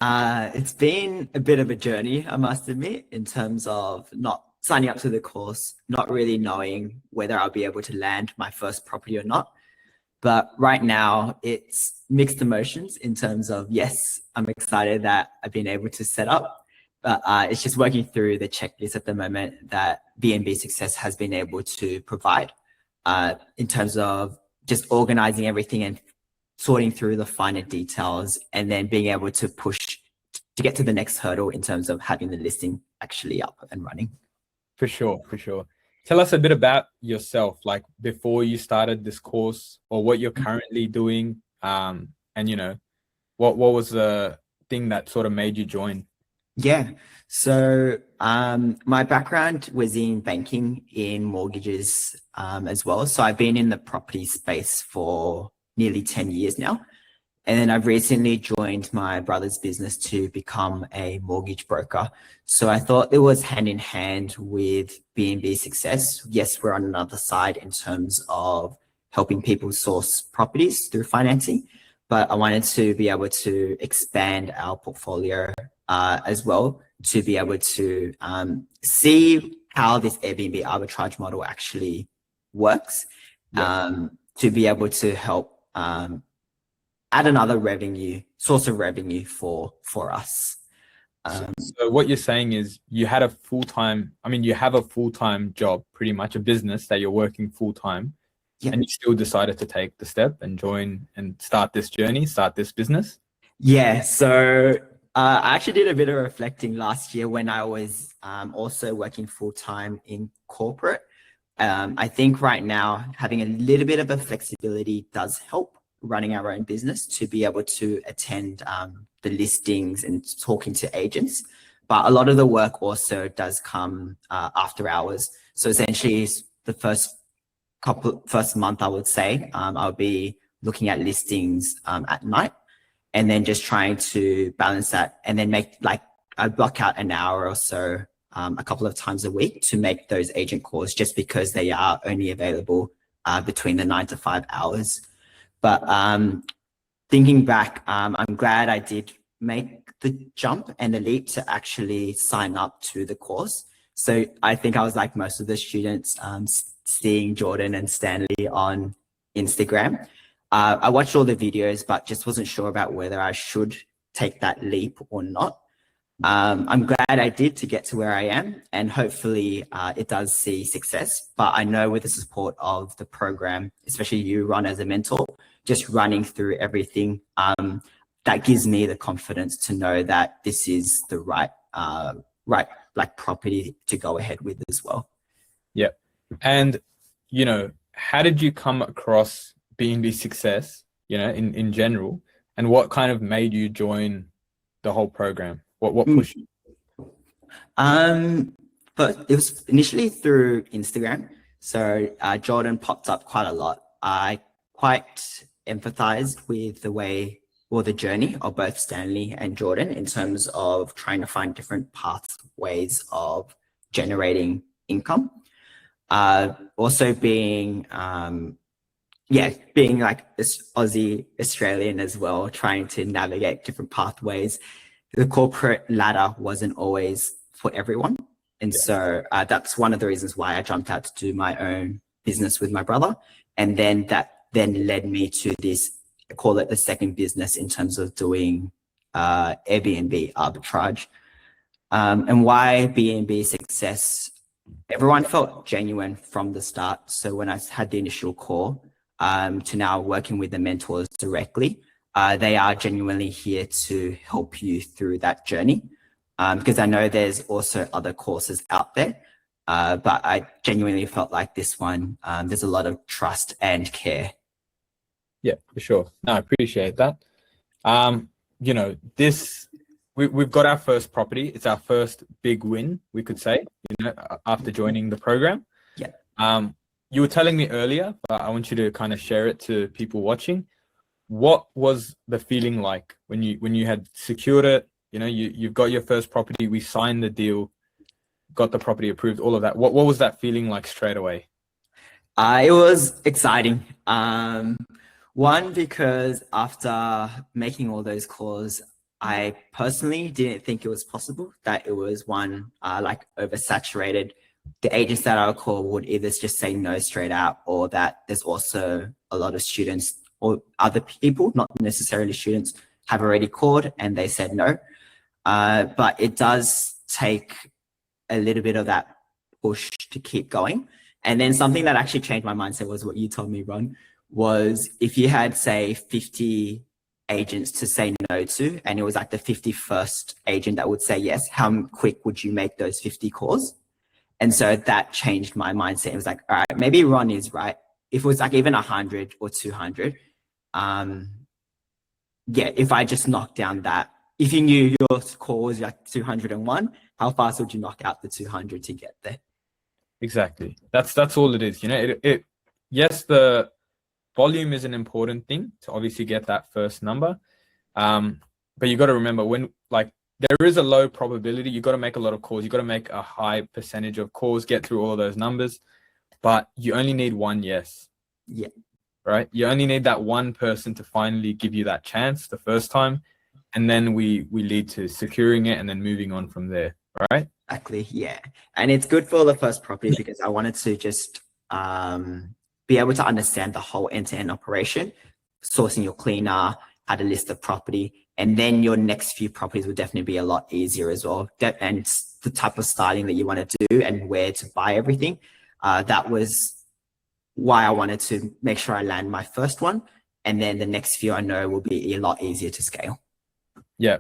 It's been a bit of a journey, I must admit, in terms of not signing up to the course, not really knowing whether I'll be able to land my first property or not. But right now, it's mixed emotions in terms of, yes, I'm excited that I've been able to set up, but it's just working through the checklist at the moment that BNB Success has been able to provide in terms of just organizing everything and sorting through the finer details and then being able to push to get to the next hurdle in terms of having the listing actually up and running. For sure, for sure. Tell us a bit about yourself, like before you started this course or what you're currently doing. And what was the thing that sort of made you join? Yeah. So my background was in banking, in mortgages as well. So I've been in the property space for nearly 10 years now. And then I've recently joined my brother's business to become a mortgage broker. So I thought it was hand in hand with BNB Success. Yes, we're on another side in terms of helping people source properties through financing, but I wanted to be able to expand our portfolio as well to be able to see how this Airbnb arbitrage model actually works, to be able to help add another source of revenue for us. So what you're saying is you have a full-time job, pretty much a business that you're working full-time, and you still decided to take the step and join and start this journey, start this business? Yeah, so I actually did a bit of reflecting last year when I was also working full-time in corporate. I think right now having a little bit of a flexibility does help running our own business to be able to attend the listings and talking to agents. But a lot of the work also does come after hours. So essentially the first month, I would say, I'll be looking at listings at night and then just trying to balance that and then I block out an hour or so a couple of times a week to make those agent calls just because they are only available between the 9 to 5 hours. But thinking back, I'm glad I did make the jump and the leap to actually sign up to the course. So I think I was like most of the students, seeing Jordan and Stanley on Instagram. I watched all the videos, but just wasn't sure about whether I should take that leap or not. I'm glad I did to get to where I am, and hopefully it does see success. But I know with the support of the program, especially you, Ron, as a mentor, just running through everything, that gives me the confidence to know that this is the right property to go ahead with as well. Yeah. And, how did you come across BNB Success, in general, and what kind of made you join the whole program? What pushed you? But it was initially through Instagram. So Jordan popped up quite a lot. I quite empathized with the journey of both Stanley and Jordan in terms of trying to find different pathways of generating income. Also being like this Aussie Australian as well, trying to navigate different pathways. The corporate ladder wasn't always for everyone. And so that's one of the reasons why I jumped out to do my own business with my brother. And then that led me to this, I call it the second business in terms of doing Airbnb Arbitrage. And why BNB Success? Everyone felt genuine from the start. So when I had the initial call to now working with the mentors directly, they are genuinely here to help you through that journey. Because I know there's also other courses out there, but I genuinely felt like this one, there's a lot of trust and care. Yeah, for sure. No, I appreciate that. We've got our first property. It's our first big win, we could say, after joining the program. Yeah. You were telling me earlier, but I want you to kind of share it to people watching. What was the feeling like when you had secured it? You've got your first property. We signed the deal, got the property approved, all of that. What was that feeling like straight away? It was exciting. One, because after making all those calls, I personally didn't think it was possible, that it was one like oversaturated. The agents that I call would either just say no straight out, or that there's also a lot of students or other people, not necessarily students, have already called and they said no. But it does take a little bit of that push to keep going. And then something that actually changed my mindset was what you told me, Ron, was if you had, say, 50 agents to say no to, and it was like the 51st agent that would say yes, how quick would you make those 50 calls? And so that changed my mindset. It was like, all right, maybe Ron is right. If it was like even 100 or 200, yeah, if I just knocked down that, if you knew your call was like 201, how fast would you knock out the 200 to get there? Exactly. That's all it is. You know, yes, the volume is an important thing to obviously get that first number. But you got to remember, when like there is a low probability, you got to make a lot of calls. You got to make a high percentage of calls, get through all of those numbers, but you only need one yes. Yeah. Right. You only need that one person to finally give you that chance the first time. And then we lead to securing it and then moving on from there. Right. Exactly. Yeah. And it's good for the first property because I wanted to just be able to understand the whole end-to-end operation, sourcing your cleaner, how to list the property, and then your next few properties will definitely be a lot easier as well. And the type of styling that you want to do and where to buy everything. That was why I wanted to make sure I land my first one. And then the next few I know will be a lot easier to scale. Yeah.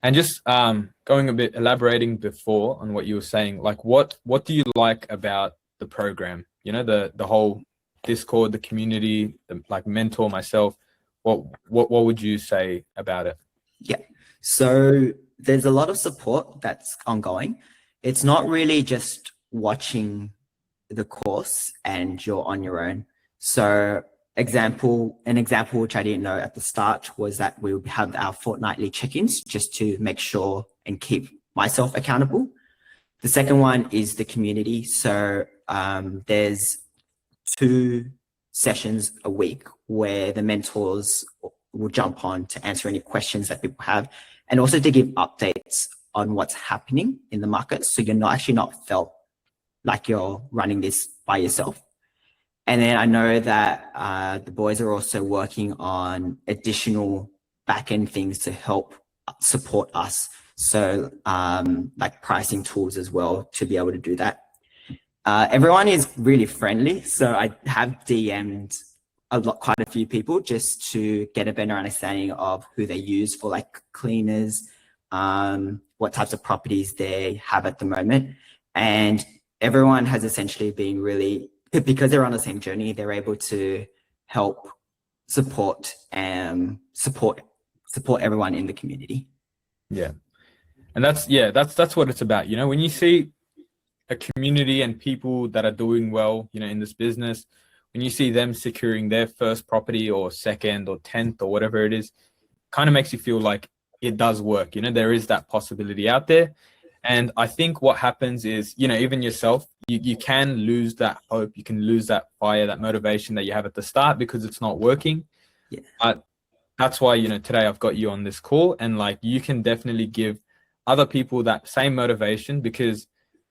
And just going a bit, elaborating before on what you were saying, like what do you like about the program? You know, the whole Discord, the community, like mentor myself. What would you say about it? Yeah. So there's a lot of support that's ongoing. It's not really just watching the course and you're on your own. So an example which I didn't know at the start was that we would have our fortnightly check-ins just to make sure and keep myself accountable. The second one is the community. So there's 2 sessions a week where the mentors will jump on to answer any questions that people have and also to give updates on what's happening in the market. So you're not felt like you're running this by yourself. And then I know that the boys are also working on additional back-end things to help support us. So like pricing tools as well to be able to do that. Everyone is really friendly. So I have DM'd quite a few people just to get a better understanding of who they use for like cleaners, what types of properties they have at the moment. And everyone has essentially been really, because they're on the same journey, they're able to help support everyone in the community. Yeah. And that's what it's about. You know, when you see a community and people that are doing well, you know, in this business, when you see them securing their first property or second or 10th or whatever it is, kind of makes you feel like it does work. You know, there is that possibility out there. And I think what happens is, you know, even yourself, you can lose that hope, you can lose that fire, that motivation that you have at the start because it's not working. Yeah. But that's why, you know, today I've got you on this call, and like you can definitely give other people that same motivation, because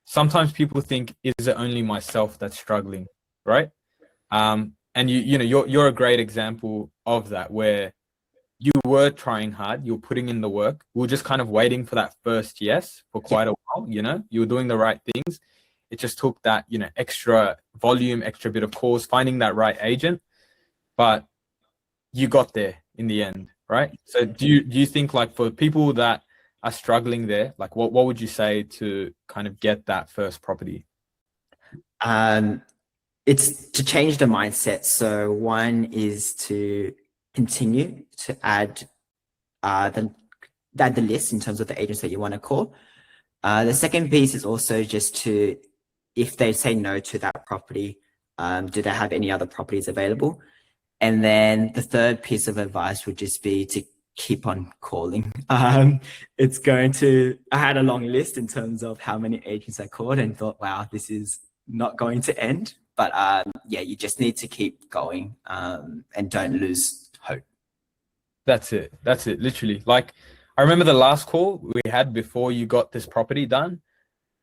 sometimes people think, is it only myself that's struggling, right? And you know, you're a great example of that, where you were trying hard, you were putting in the work. We were just kind of waiting for that first yes for quite a while, you know, you were doing the right things. It just took that, you know, extra volume, extra bit of calls, finding that right agent, but you got there in the end, right? So do you think, like, for people that are struggling there, like what would you say to kind of get that first property? It's to change the mindset. So one is to continue to add the list in terms of the agents that you want to call. The second piece is also just to, if they say no to that property, do they have any other properties available? And then the third piece of advice would just be to keep on calling. I had a long list in terms of how many agents I called and thought, wow, this is not going to end. But yeah, you just need to keep going and don't lose hope. That's it. Literally. Like, I remember the last call we had before you got this property done.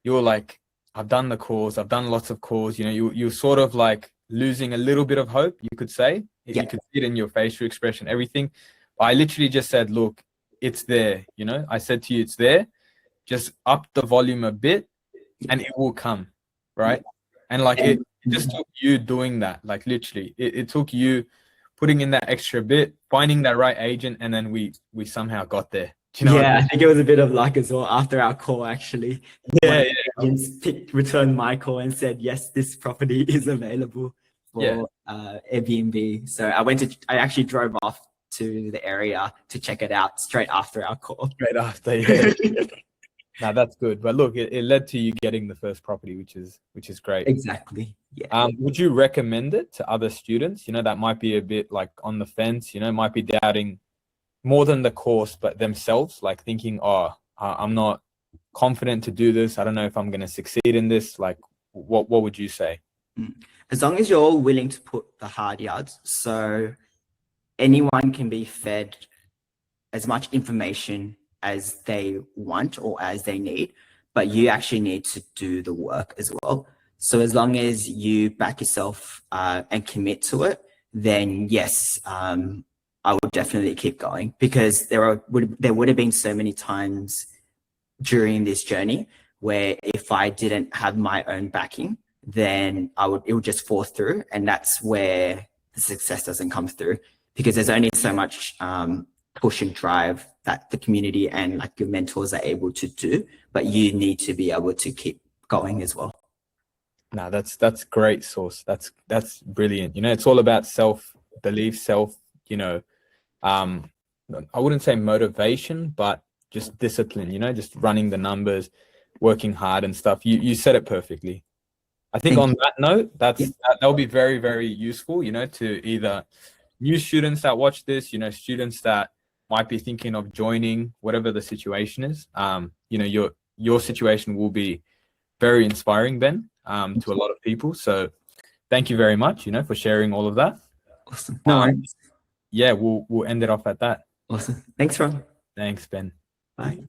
You were like, I've done the calls, I've done lots of calls. You know, you're sort of like losing a little bit of hope, you could say. Yeah. You could see it in your facial expression, everything. But I literally just said, look, it's there. You know, I said to you, it's there. Just up the volume a bit and it will come. Right. And like it just took you doing that. Like literally, it took you putting in that extra bit, finding that right agent, and then we somehow got there. Do you know what I I mean? think it was a bit of luck as well after our call, actually. One Yeah, of the agents returned my call and said, yes, this property is available for Airbnb. So I actually drove off to the area to check it out straight after our call. straight after. Yeah. Now that's good. But look, it led to you getting the first property, which is great. Exactly. Yeah. Would you recommend it to other students, you know, that might be a bit like on the fence, you know, might be doubting more than the course, but themselves, like thinking, oh, I'm not confident to do this. I don't know if I'm going to succeed in this. Like, what would you say? As long as you're all willing to put the hard yards, so anyone can be fed as much information as they want or as they need, but you actually need to do the work as well. So as long as you back yourself and commit to it, then yes, I would definitely keep going, because there would have been so many times during this journey where if I didn't have my own backing, then it would just fall through, and that's where the success doesn't come through, because there's only so much push and drive that the community and like your mentors are able to do, but you need to be able to keep going as well. No, that's great, Source. That's brilliant. You know, it's all about self-belief, you know, I wouldn't say motivation, but just discipline, you know, just running the numbers, working hard and stuff. You said it perfectly. I think on that note, that'll be very, very useful, you know, to either new students that watch this, you know, students that might be thinking of joining, whatever the situation is. You know, your situation will be very inspiring, Ben, to a lot of people. So thank you very much, you know, for sharing all of that. Awesome. No worries. Yeah, we'll end it off at that. Awesome. Thanks, Ron. Thanks, Ben. Bye.